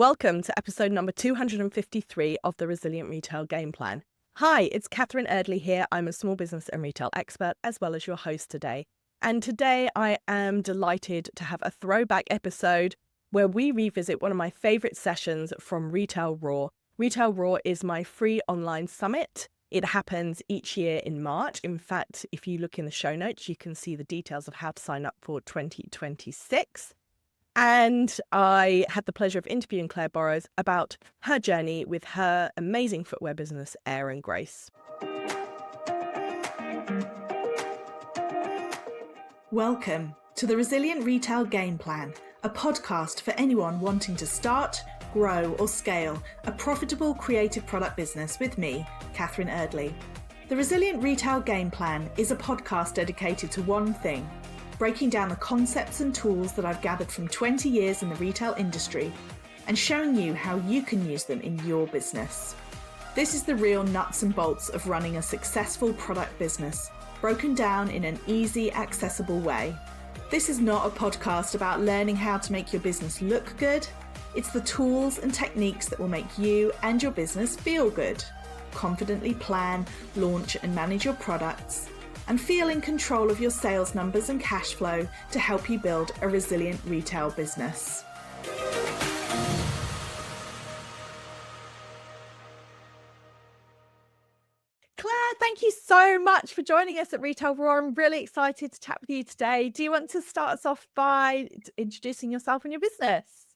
Welcome to episode number 253 of the Resilient Retail Game Plan. Hi, it's Catherine Erdley here. I'm a small business and retail expert as well as your host today. And today I am delighted to have a throwback episode where we revisit one of my favorite sessions from Retail Raw. Retail Raw is my free online summit. It happens each year in March. In fact, if you look in the show notes, you can see the details of how to sign up for 2026. And I had the pleasure of interviewing Claire Borrows about her journey with her amazing footwear business, Air and Grace. Welcome to the Resilient Retail Game Plan, a podcast for anyone wanting to start, grow or scale a profitable creative product business with me, Catherine Erdley. The Resilient Retail Game Plan is a podcast dedicated to one thing: breaking down the concepts and tools that I've gathered from 20 years in the retail industry and showing you how you can use them in your business. This is the real nuts and bolts of running a successful product business, broken down in an easy, accessible way. This is not a podcast about learning how to make your business look good. It's the tools and techniques that will make you and your business feel good. Confidently plan, launch and manage your products, and feel in control of your sales numbers and cash flow to help you build a resilient retail business. Claire, thank you so much for joining us at Retail Raw. I'm really excited to chat with you today. Do you want to start us off by introducing yourself and your business?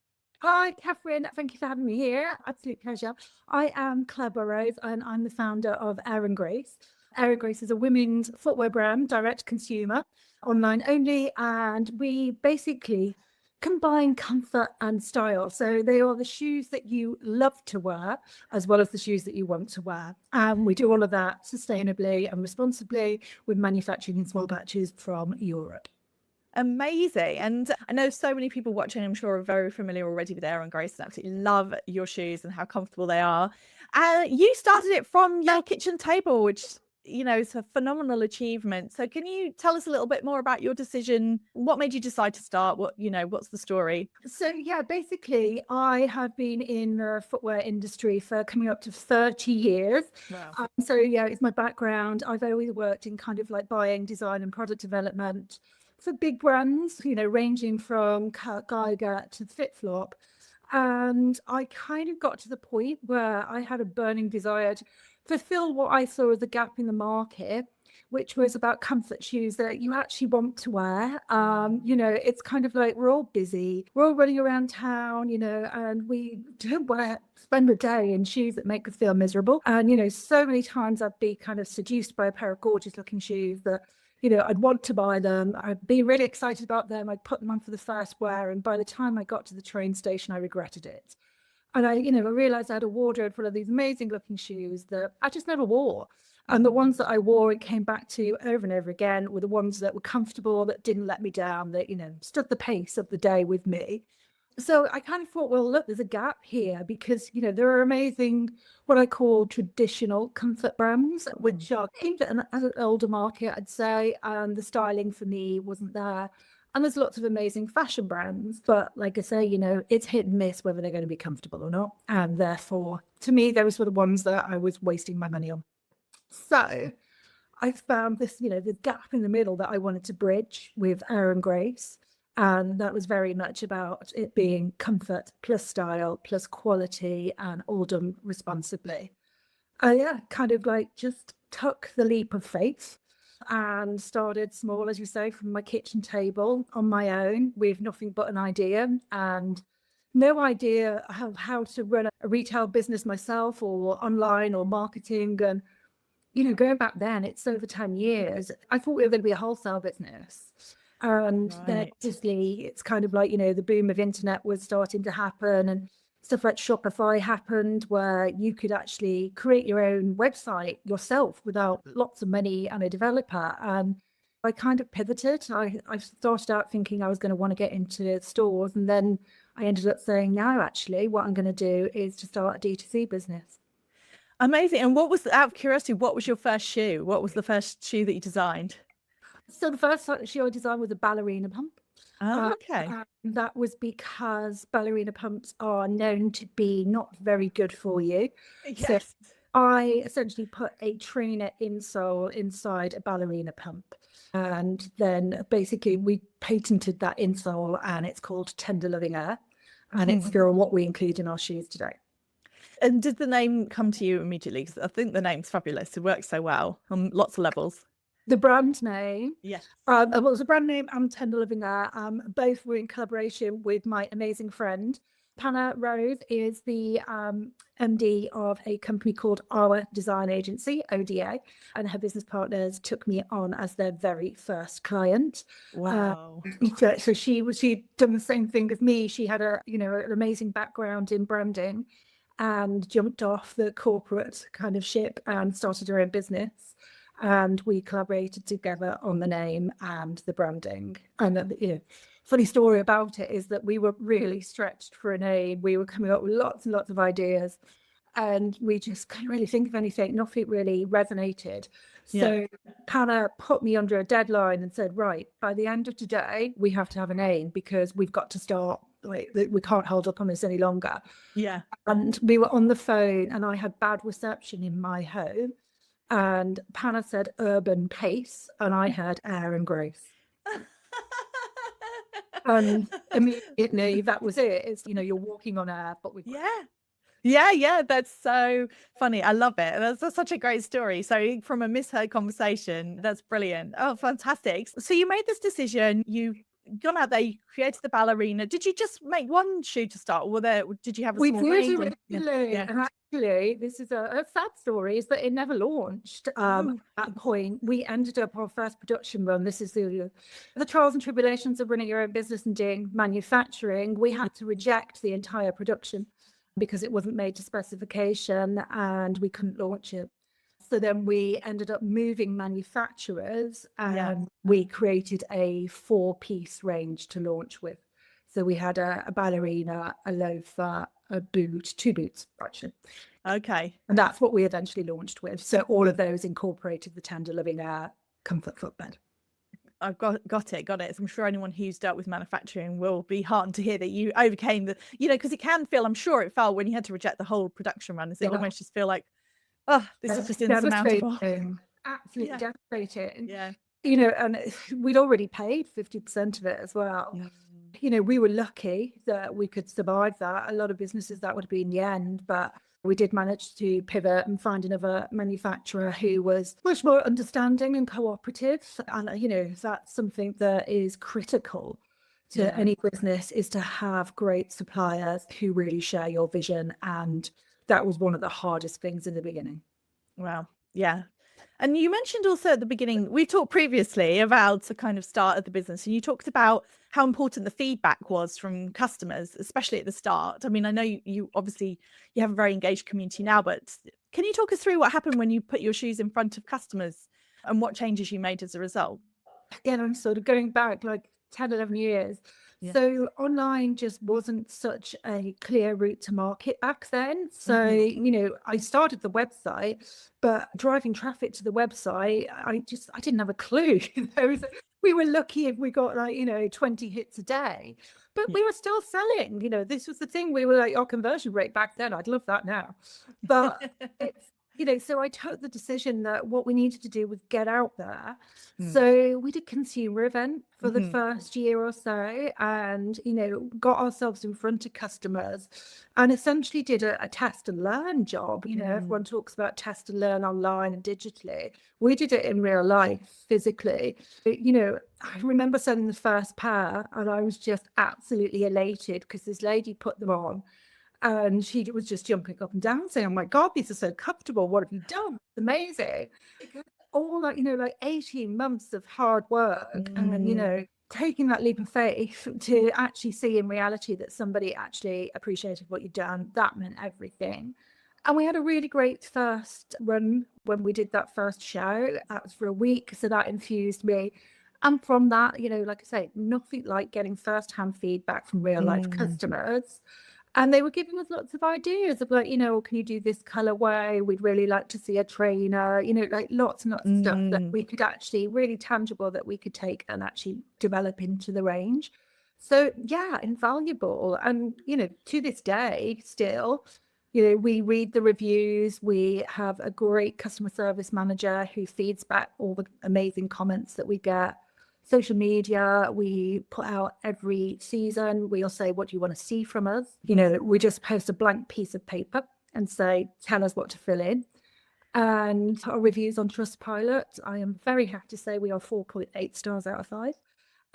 Hi, Catherine. Thank you for having me here. Absolute pleasure. I am Claire Burrows and I'm the founder of Air and Grace. Air and Grace is a women's footwear brand, direct consumer, online only, and we basically combine comfort and style. So they are the shoes that you love to wear as well as the shoes that you want to wear. And we do all of that sustainably and responsibly with manufacturing in small batches from Europe. Amazing. And I know so many people watching, I'm sure, are very familiar already with Air and Grace and absolutely love your shoes and how comfortable they are. You started it from your kitchen table, which, you know, is a phenomenal achievement. So can you tell us a little bit more about your decision? What made you decide to start? What's the story? So yeah, basically I have been in the footwear industry for coming up to 30 years. Wow. So yeah, it's my background. I've always worked in kind of like buying, design and product development for big brands, ranging from Kurt Geiger to FitFlop. And I kind of got to the point where I had a burning desire to fulfill what I saw as a gap in the market, which was about comfort shoes that you actually want to wear. It's kind of like we're all busy, we're all running around town, and we don't want to spend a day in shoes that make us feel miserable. And, so many times I'd be kind of seduced by a pair of gorgeous looking shoes that I'd want to buy them. I'd be really excited about them. I'd put them on for the first wear. And by the time I got to the train station, I regretted it. And I realized I had a wardrobe full of these amazing looking shoes that I just never wore. And the ones that I wore and came back to over and over again were the ones that were comfortable, that didn't let me down, that, stood the pace of the day with me. So I kind of thought, well, look, there's a gap here because, there are amazing, what I call traditional comfort brands, which are aimed at an older market, I'd say, and the styling for me wasn't there. And there's lots of amazing fashion brands, but like I say, it's hit and miss whether they're going to be comfortable or not. And therefore, to me, those were the ones that I was wasting my money on. So I found this, the gap in the middle that I wanted to bridge with Air and Grace. And that was very much about it being comfort plus style plus quality and all done responsibly. Kind of like just took the leap of faith and started small, as you say, from my kitchen table on my own with nothing but an idea and no idea how to run a retail business myself or online or marketing. And, going back then, it's over 10 years. I thought we were going to be a wholesale business. And then obviously it's kind of like, the boom of internet was starting to happen and stuff like Shopify happened where you could actually create your own website yourself without lots of money and a developer. And I kind of pivoted. I started out thinking I was going to want to get into stores. And then I ended up saying, no, actually, what I'm going to do is to start a D2C business. Amazing. And out of curiosity, what was your first shoe? What was the first shoe that you designed? So the first shoe I designed was a ballerina pump. Oh, okay. And that was because ballerina pumps are known to be not very good for you. So Yes. I essentially put a trainer insole inside a ballerina pump. And then basically we patented that insole, and it's called Tender Loving Air. And it's still what we include in our shoes today. And did the name come to you immediately? Because I think the name's fabulous. It works so well on lots of levels. The brand name, Yes. well, it was a brand name and Tender Living Air. Both were in collaboration with my amazing friend. Panna Rose is the MD of a company called Our Design Agency, ODA, and her business partners took me on as their very first client. Wow. So she'd done the same thing as me. She had an amazing background in branding, and jumped off the corporate kind of ship and started her own business. And we collaborated together on the name and the branding. And funny story about it is that we were really stretched for a name. We were coming up with lots and lots of ideas, and we just couldn't really think of anything. Nothing really resonated. So Panna put me under a deadline and said, right, by the end of today, we have to have a name because we've got to start. We can't hold up on this any longer. Yeah. And we were on the phone, and I had bad reception in my home. And Panna said urban pace, and I heard air and growth. And immediately that was it. It's, you're walking on air, but with Yeah, that's so funny. I love it. That's such a great story. So from a misheard conversation, that's brilliant. Oh, fantastic. So you made this decision, you gone out there, you created the ballerina. Did you just make one shoe to start, or did you have a we small did range? originally, and actually this is a sad story, is that it never launched. At that point we ended up our first production run. This is the trials and tribulations of running your own business and doing manufacturing. We had to reject the entire production because it wasn't made to specification and we couldn't launch it. So then we ended up moving manufacturers, and we created a 4-piece range to launch with. So we had a ballerina, a loafer, a boot, 2 boots, actually. Okay. And that's what we eventually launched with. So all of those incorporated the Tender Living Air comfort footbed. I've got it. So I'm sure anyone who's dealt with manufacturing will be heartened to hear that you overcame because it can feel, I'm sure it felt when you had to reject the whole production run, it almost just feel like, oh, this is just insurmountable. Absolutely devastating. Yeah. And we'd already paid 50% of it as well. We were lucky that we could survive that. A lot of businesses that would have been the end, but we did manage to pivot and find another manufacturer who was much more understanding and cooperative. And, that's something that is critical to any business, is to have great suppliers who really share your vision. And that was one of the hardest things in the beginning. Wow. Yeah. And you mentioned also at the beginning, we talked previously about the kind of start of the business, and you talked about how important the feedback was from customers, especially at the start. I mean, I know you obviously you have a very engaged community now, but can you talk us through what happened when you put your shoes in front of customers and what changes you made as a result? Again, I'm sort of going back like 10, 11 years. So online just wasn't such a clear route to market back then. So, I started the website, but driving traffic to the website, I didn't have a clue. We were lucky if we got 20 hits a day, but we were still selling. This was the thing. We were like, our conversion rate back then, I'd love that now. But it's, so I took the decision that what we needed to do was get out there. So we did consumer event for the first year or so, and, got ourselves in front of customers and essentially did a test and learn job. Everyone talks about test and learn online and digitally. We did it in real life, physically. I remember selling the first pair and I was just absolutely elated because this lady put them on. And she was just jumping up and down saying, oh my God, these are so comfortable. What have you done? It's amazing. All like 18 months of hard work and, taking that leap of faith to actually see in reality that somebody actually appreciated what you'd done. That meant everything. And we had a really great first run when we did that first show. That was for a week. So that infused me. And from that, like I say, nothing like getting first-hand feedback from real life customers. And they were giving us lots of ideas of like, can you do this colorway? We'd really like to see a trainer, like lots and lots of stuff that we could actually really tangible that we could take and actually develop into the range. So yeah, invaluable. And, to this day, still, we read the reviews. We have a great customer service manager who feeds back all the amazing comments that we get. Social media, we put out every season. We'll say, what do you want to see from us? We just post a blank piece of paper and say, tell us what to fill in. And our reviews on Trustpilot, I am very happy to say we are 4.8 stars out of 5.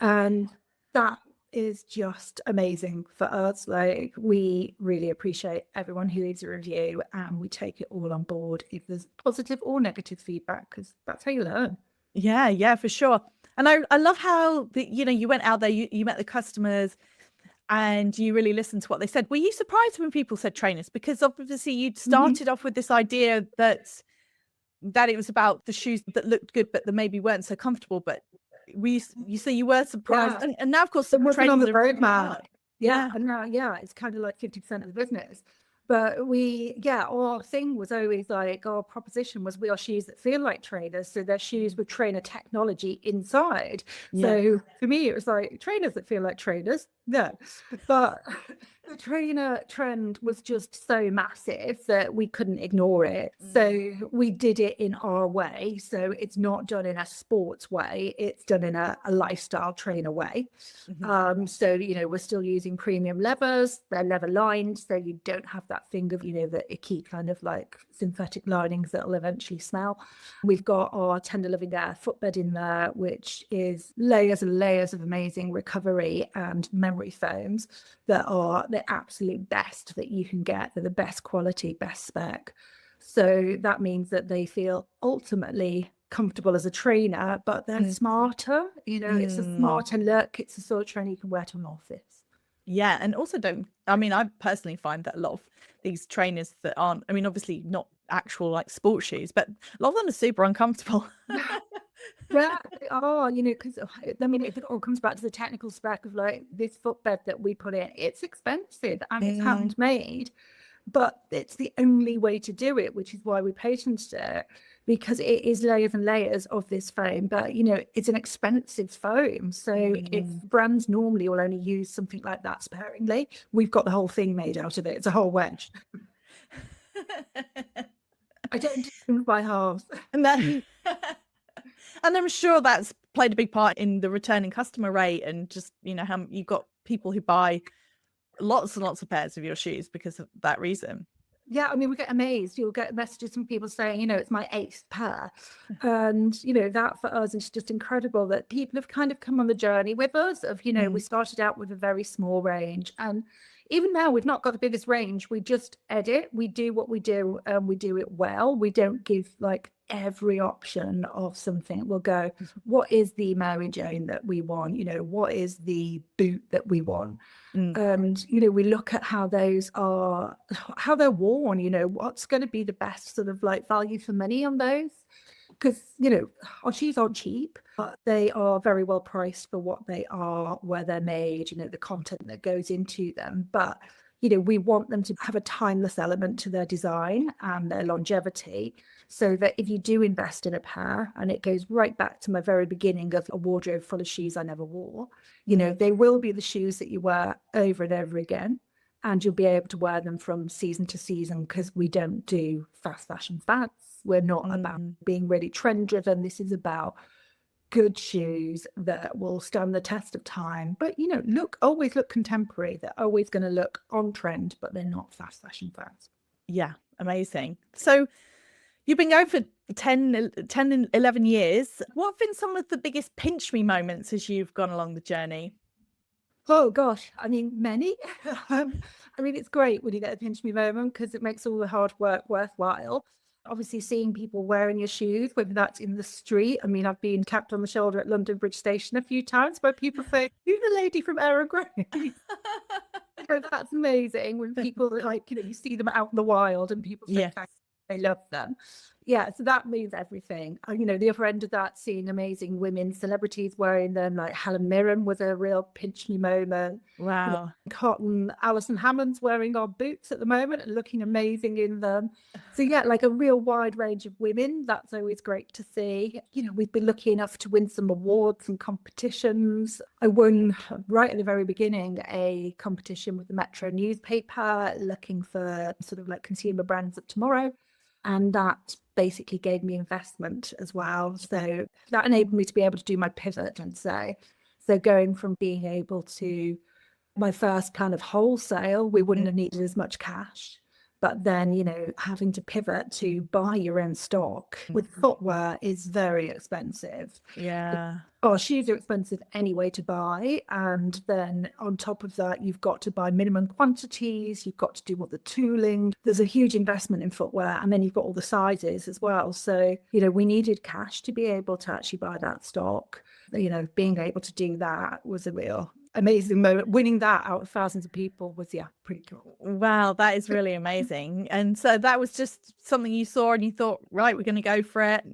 And that is just amazing for us. Like, we really appreciate everyone who leaves a review, and we take it all on board if there's positive or negative feedback, because that's how you learn. Yeah, for sure. And I love how you went out there, you met the customers, and you really listened to what they said. Were you surprised when people said trainers? Because obviously you'd started off with this idea that it was about the shoes that looked good, but that maybe weren't so comfortable. But you say you were surprised, Yeah. and now of course It wasn't on the trainers are roadmap. Yeah. Yeah. And now, it's kind of like 50% of the business. But our thing was always like, our proposition was, we are shoes that feel like trainers. So they're shoes with trainer technology inside. Yeah. So for me, it was like, trainers that feel like trainers. No. But the trainer trend was just so massive that we couldn't ignore it. So we did it in our way. So it's not done in a sports way. It's done in a lifestyle trainer way. So, we're still using premium levers. They're leather lined, so you don't have that thing of, the icky kind of like synthetic linings that'll eventually smell. We've got our Tender Loving Air footbed in there, which is layers and layers of amazing recovery and memory foams that are the absolute best that you can get. They're the best quality, best spec. So that means that they feel ultimately comfortable as a trainer, but they're smarter. It's a smarter look. It's the sort of trainer you can wear to an office. Yeah, and also I personally find that a lot of these trainers that aren't, obviously not actual like sports shoes, but a lot of them are super uncomfortable. Yeah, they are, because it all comes back to the technical spec of like this footbed that we put in. It's expensive and it's handmade, but it's the only way to do it, which is why we patented it, because it is layers and layers of this foam. But it's an expensive foam, so if brands normally will only use something like that sparingly, we've got the whole thing made out of it. It's a whole wedge. I don't do things by halves. And I'm sure that's played a big part in the returning customer rate, and just how you've got people who buy lots and lots of pairs of your shoes because of that reason. Yeah, we get amazed. You'll get messages from people saying, it's my 8th pair. And, that for us is just incredible that people have kind of come on the journey with us of, we started out with a very small range. And even now, we've not got the biggest range. We just edit. We do what we do, and we do it well. We don't give like every option of something. We'll go, what is the Mary Jane that we want? What is the boot that we want? And we look at how they're worn. What's going to be the best sort of like value for money on those, because our shoes aren't cheap, but they are very well priced for what they are, where they're made, the content that goes into them. But we want them to have a timeless element to their design and their longevity, so that if you do invest in a pair, and it goes right back to my very beginning of a wardrobe full of shoes I never wore, they will be the shoes that you wear over and over again, and you'll be able to wear them from season to season, because we don't do fast fashion fads. We're not about being really trend driven. This is about good shoes that will stand the test of time, but always look contemporary. They're always going to look on trend, but they're not fast fashion fads. Yeah, amazing. So you've been going for 10 and 11 years. What have been some of the biggest pinch me moments as you've gone along the journey? Oh gosh, many. It's great when you get a pinch me moment, because it makes all the hard work worthwhile. Obviously, seeing people wearing your shoes, whether that's in the street. I've been tapped on the shoulder at London Bridge Station a few times where people say, "You're the lady from Era Grace." So that's amazing when people you see them out in the wild and people say they love them. Yeah, so that means everything. The other end of that, seeing amazing women celebrities wearing them, like Helen Mirren was a real pinch me moment. Wow. Cotton Alison Hammond's wearing our boots at the moment and looking amazing in them. So yeah, like a real wide range of women. That's always great to see. We've been lucky enough to win some awards and competitions. I won right at the very beginning a competition with the Metro newspaper looking for sort of like consumer brands of tomorrow. And that basically gave me investment as well. So that enabled me to be able to do my pivot and say, so going from being able to my first kind of wholesale, we wouldn't have needed as much cash. But then, having to pivot to buy your own stock with footwear is very expensive. Yeah. Oh, shoes are expensive anyway to buy. And then on top of that, you've got to buy minimum quantities. You've got to do all the tooling. There's a huge investment in footwear. And then you've got all the sizes as well. So, we needed cash to be able to actually buy that stock. Being able to do that was a real amazing moment. Winning that out of thousands of people was, pretty cool. Wow, that is really amazing. And so that was just something you saw and you thought, right, we're going to go for it.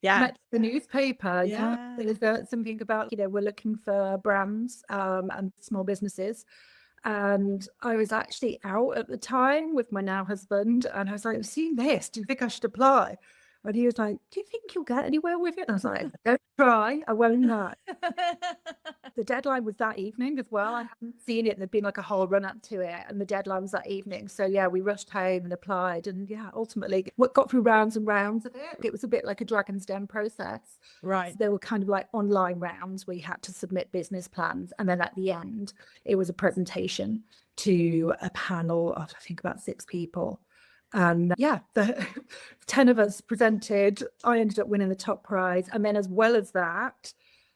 Yeah. Met the newspaper. Yeah. There's something about, we're looking for brands and small businesses. And I was actually out at the time with my now husband, and I was like, I've seen this. Do you think I should apply? And he was like, do you think you'll get anywhere with it? And I was like, don't try, I won't know. The deadline was that evening as well. I hadn't seen it. There'd been like a whole run up to it, and the deadline was that evening. So yeah, we rushed home and applied, and ultimately got through rounds and rounds of it. It was a bit like a Dragon's Den process. Right. So there were kind of like online rounds where you had to submit business plans, and then at the end, it was a presentation to a panel of I think about 6 people. And the 10 of us presented. I ended up winning the top prize. And then as well as that,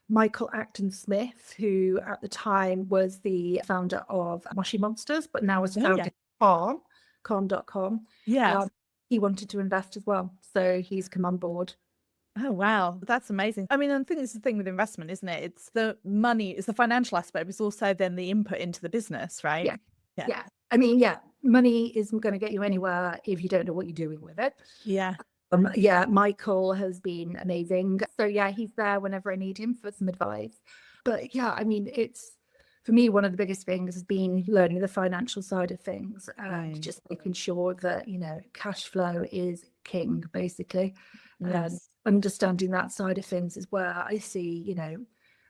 Michael Acton Smith, who at the time was the founder of Moshi Monsters, but now has founded Calm.com. Yeah. He wanted to invest as well. So he's come on board. Oh, wow. That's amazing. I mean, I think it's the thing with investment, isn't it? It's the money, it's the financial aspect, but it's also then the input into the business, right? Yeah. I mean, money isn't going to get you anywhere if you don't know what you're doing with it. Yeah. Michael has been amazing. So he's there whenever I need him for some advice. But I mean, it's for me, one of the biggest things has been learning the financial side of things and just making sure that, cash flow is king, basically. Yes. Understanding that side of things is where I see,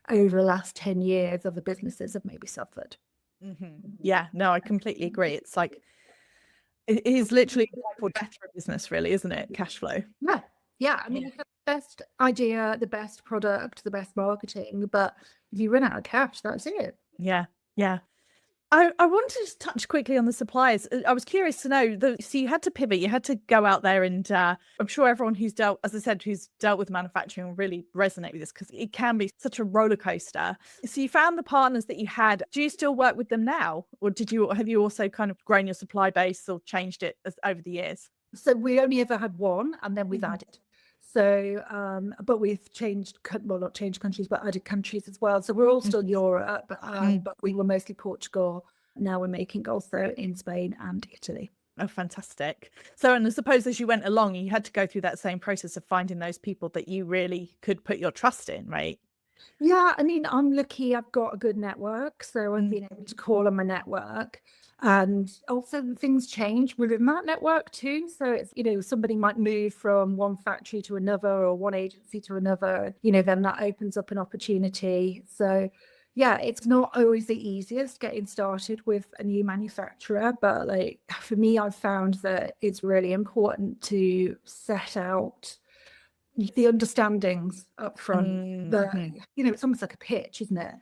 over the last 10 years, other businesses have maybe suffered. Mm-hmm. Yeah, no, I completely agree. It's like, it is literally life or death for a business, really, isn't it? Cash flow. Yeah. I mean, it's the best idea, the best product, the best marketing, but if you run out of cash, that's it. Yeah. I wanted to touch quickly on the suppliers. I was curious to know, so you had to pivot, you had to go out there, and I'm sure everyone who's dealt with manufacturing will really resonate with this, because it can be such a roller coaster. So you found the partners that you had. Do you still work with them now, or have you also kind of grown your supply base or changed it over the years? So we only ever had one, and then we've added. So, but we've changed, not changed countries, but added countries as well. So we're all still Europe, but we were mostly Portugal. Now we're making also in Spain and Italy. Oh, fantastic. So, and I suppose as you went along, you had to go through that same process of finding those people that you really could put your trust in, right? Yeah, I mean, I'm lucky I've got a good network, so I've been able to call on my network. And also things change within that network too. So it's, somebody might move from one factory to another or one agency to another, then that opens up an opportunity. So it's not always the easiest getting started with a new manufacturer, but like for me, I've found that it's really important to set out the understandings up front. It's almost like a pitch, isn't it?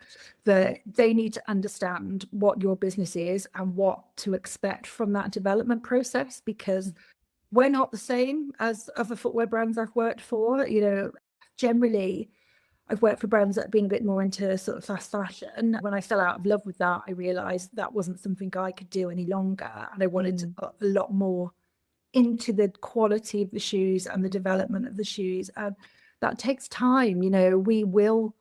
That they need to understand what your business is and what to expect from that development process, because we're not the same as other footwear brands I've worked for. Generally I've worked for brands that have been a bit more into sort of fast fashion. When I fell out of love with that, I realized that wasn't something I could do any longer, and I wanted to put a lot more into the quality of the shoes and the development of the shoes, and that takes time. We will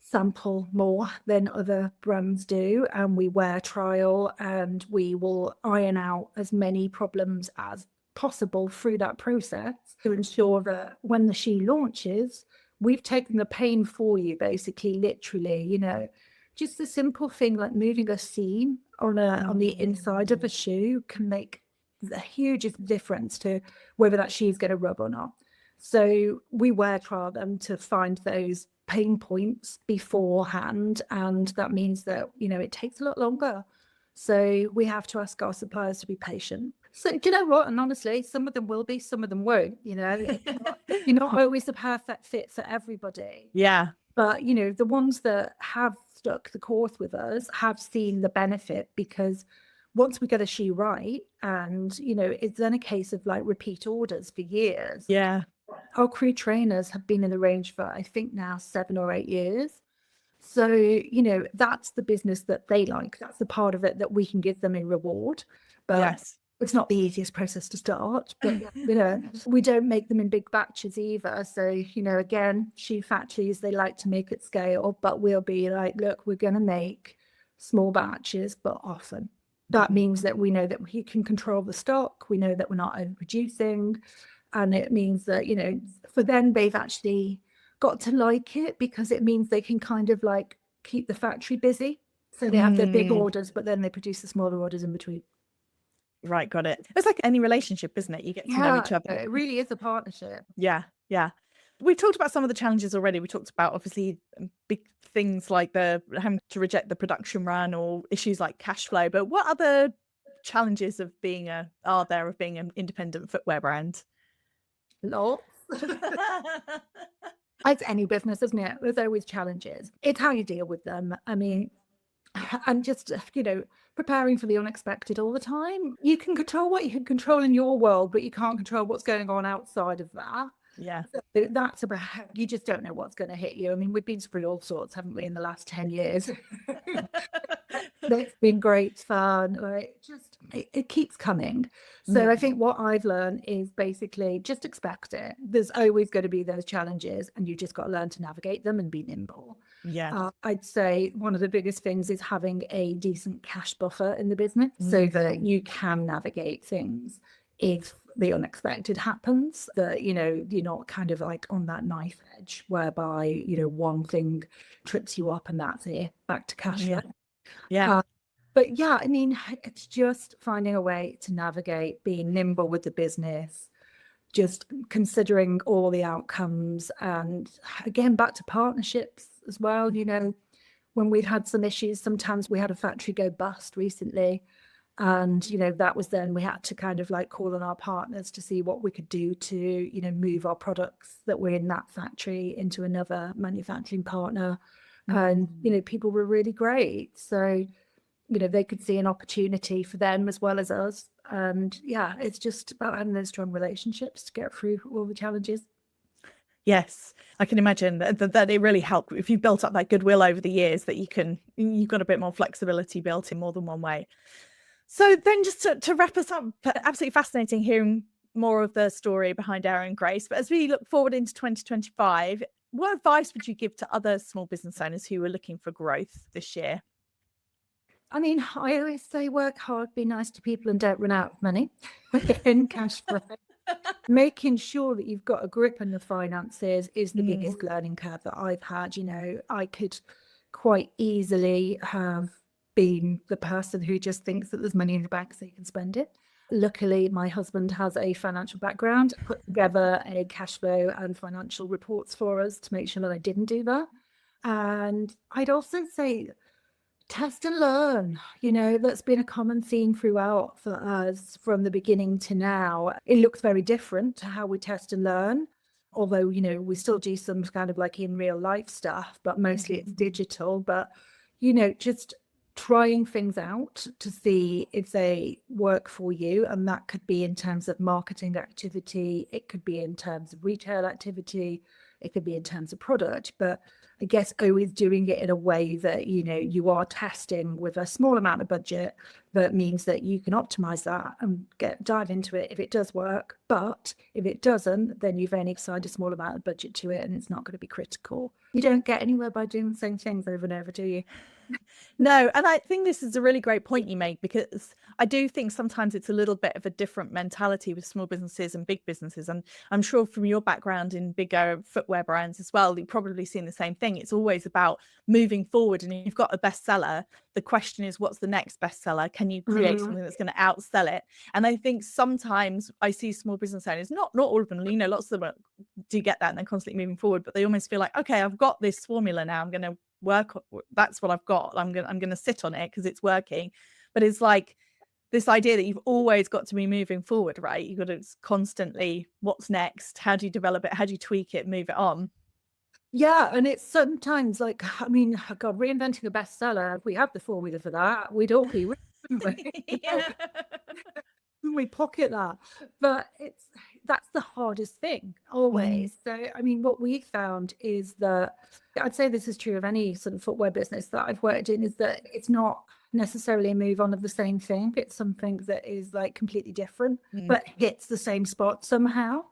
sample more than other brands do, and we wear trial, and we will iron out as many problems as possible through that process to ensure that when the shoe launches, we've taken the pain for you, basically, literally, just a simple thing like moving a seam on the inside of a shoe can make the hugest difference to whether that shoe is going to rub or not. So we wear trial them to find those pain points beforehand, and that means that it takes a lot longer. So we have to ask our suppliers to be patient. So do you know what? And honestly, some of them will be, some of them won't. You're not always the perfect fit for everybody. Yeah. But the ones that have stuck the course with us have seen the benefit, because once we get a shoe right, and it's then a case of like repeat orders for years. Yeah. Our crew trainers have been in the range for, I think, now 7 or 8 years. So, that's the business that they like. That's the part of it that we can give them a reward. But Yes. it's not the easiest process to start. But, we don't make them in big batches either. So, again, shoe factories, they like to make at scale, but we'll be like, look, we're going to make small batches, but often. That means that we know that we can control the stock. We know that we're not overproducing. And it means that, for them, they've actually got to like it, because it means they can kind of like keep the factory busy. So they have their big orders, but then they produce the smaller orders in between. Right, got it. It's like any relationship, isn't it? You get to know each other. It really is a partnership. Yeah, yeah. We've talked about some of the challenges already. We talked about obviously big things like the having to reject the production run or issues like cash flow. But what other challenges of being an independent footwear brand? Lots. It's any business, isn't it? There's always challenges. It's how you deal with them. I mean, and just, preparing for the unexpected all the time. You can control what you can control in your world, but you can't control what's going on outside of that. Yeah. That's about, you just don't know what's going to hit you. I mean, we've been through all sorts, haven't we, in the last 10 years? It's been great fun. It keeps coming. So I think what I've learned is basically just expect it. There's always going to be those challenges, and you just got to learn to navigate them and be nimble. Yeah. I'd say one of the biggest things is having a decent cash buffer in the business so that you can navigate things if the unexpected happens, that you're not kind of like on that knife edge whereby one thing trips you up and that's it, back to cash flow. But yeah, I mean, it's just finding a way to navigate, being nimble with the business, just considering all the outcomes, and again, back to partnerships as well. When we've had some issues, sometimes we had a factory go bust recently, and that was then we had to kind of like call on our partners to see what we could do to move our products that were in that factory into another manufacturing partner. And people were really great, so they could see an opportunity for them as well as us. And yeah, it's just about having those strong relationships to get through all the challenges. Yes, I can imagine that it really helped if you've built up that goodwill over the years, that you've got a bit more flexibility built in more than one way. So then just to wrap us up, absolutely fascinating hearing more of the story behind Erin Grace. But as we look forward into 2025, what advice would you give to other small business owners who are looking for growth this year? I mean, I always say work hard, be nice to people, and don't run out of money in cash flow. Making sure that you've got a grip on the finances is the biggest learning curve that I've had. I could quite easily have been the person who just thinks that there's money in the bank so you can spend it. Luckily, my husband has a financial background, put together a cash flow and financial reports for us to make sure that I didn't do that. And I'd also say test and learn. That's been a common theme throughout for us from the beginning to now. It looks very different to how we test and learn, although we still do some kind of like in real life stuff, but mostly it's digital. But just trying things out to see if they work for you, and that could be in terms of marketing activity, it could be in terms of retail activity, it could be in terms of product. But I guess always doing it in a way that you are testing with a small amount of budget, that means that you can optimize that and dive into it if it does work. But if it doesn't, then you've only assigned a small amount of budget to it, and it's not going to be critical. You don't get anywhere by doing the same things over and over, do you? No, and I think this is a really great point you make, because I do think sometimes it's a little bit of a different mentality with small businesses and big businesses. And I'm sure from your background in bigger footwear brands as well, you've probably seen the same thing. It's always about moving forward. And if you've got a bestseller, the question is, what's the next bestseller? Can you create Mhm. something that's going to outsell it? And I think sometimes I see small business owners, not all of them, lots of them do get that and they're constantly moving forward, but they almost feel like, okay, I've got this formula now. I'm going to that's what I've got. I'm gonna sit on it because it's working. But it's like this idea that you've always got to be moving forward, right? You've got to constantly, what's next? How do you develop it? How do you tweak it, move it on? Yeah, and it's sometimes like, I mean, God, reinventing a bestseller, if we had the formula for that, we'd all be rich, wouldn't we? Yeah. We pocket that. But that's the hardest thing always. So I mean, what we found is that, I'd say this is true of any sort of footwear business that I've worked in, is that it's not necessarily a move on of the same thing. It's something that is like completely different, but hits the same spot somehow.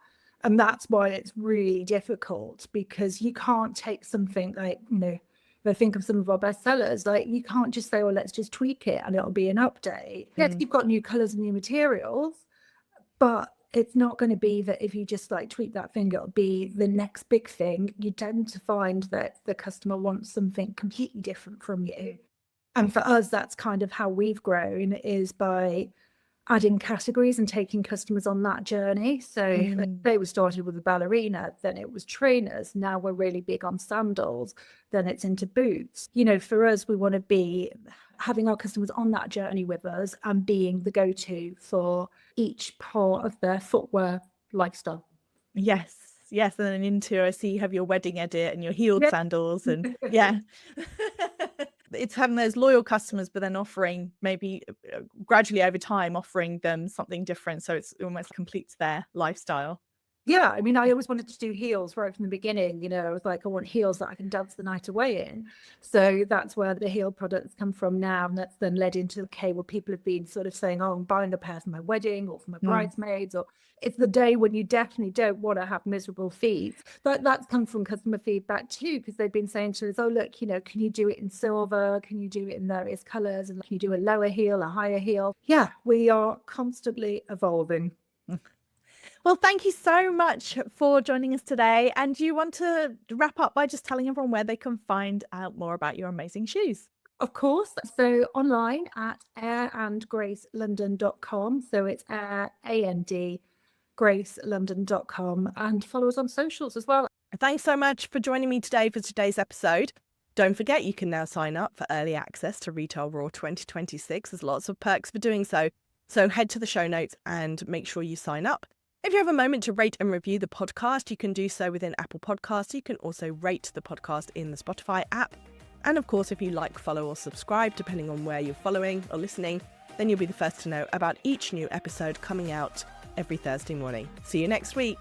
And that's why it's really difficult, because you can't take something like, if I think of some of our bestsellers, like you can't just say, well, let's just tweak it and it'll be an update. Yes, you've got new colors and new materials, but it's not going to be that if you just like tweak that thing, it'll be the next big thing. You tend to find that the customer wants something completely different from you. And for us, that's kind of how we've grown, is by adding categories and taking customers on that journey. So they were started with a ballerina, then it was trainers. Now we're really big on sandals, then it's into boots. For us, we want to be having our customers on that journey with us and being the go-to for each part of their footwear lifestyle. Yes. And then into, I see you have your wedding edit and your heeled sandals, and yeah. It's having those loyal customers, but then offering maybe gradually over time, offering them something different. So it's almost completes their lifestyle. Yeah, I mean, I always wanted to do heels right from the beginning. I was like, I want heels that I can dance the night away in. So that's where the heel products come from now. And that's then led into, okay, well, people have been sort of saying, oh, I'm buying a pair for my wedding or for my bridesmaids, or it's the day when you definitely don't want to have miserable feet. But that's come from customer feedback too, because they've been saying to us, oh, look, can you do it in silver? Can you do it in various colors? And can you do a lower heel, a higher heel? Yeah, we are constantly evolving. Well, thank you so much for joining us today. And do you want to wrap up by just telling everyone where they can find out more about your amazing shoes? Of course. So online at airandgracelondon.com. So it's air, A-N-D, gracelondon.com, and follow us on socials as well. Thanks so much for joining me today for today's episode. Don't forget, you can now sign up for early access to Retail Raw 2026. There's lots of perks for doing so. So head to the show notes and make sure you sign up. If you have a moment to rate and review the podcast, you can do so within Apple Podcasts. You can also rate the podcast in the Spotify app. And of course, if you like, follow or subscribe, depending on where you're following or listening, then you'll be the first to know about each new episode coming out every Thursday morning. See you next week.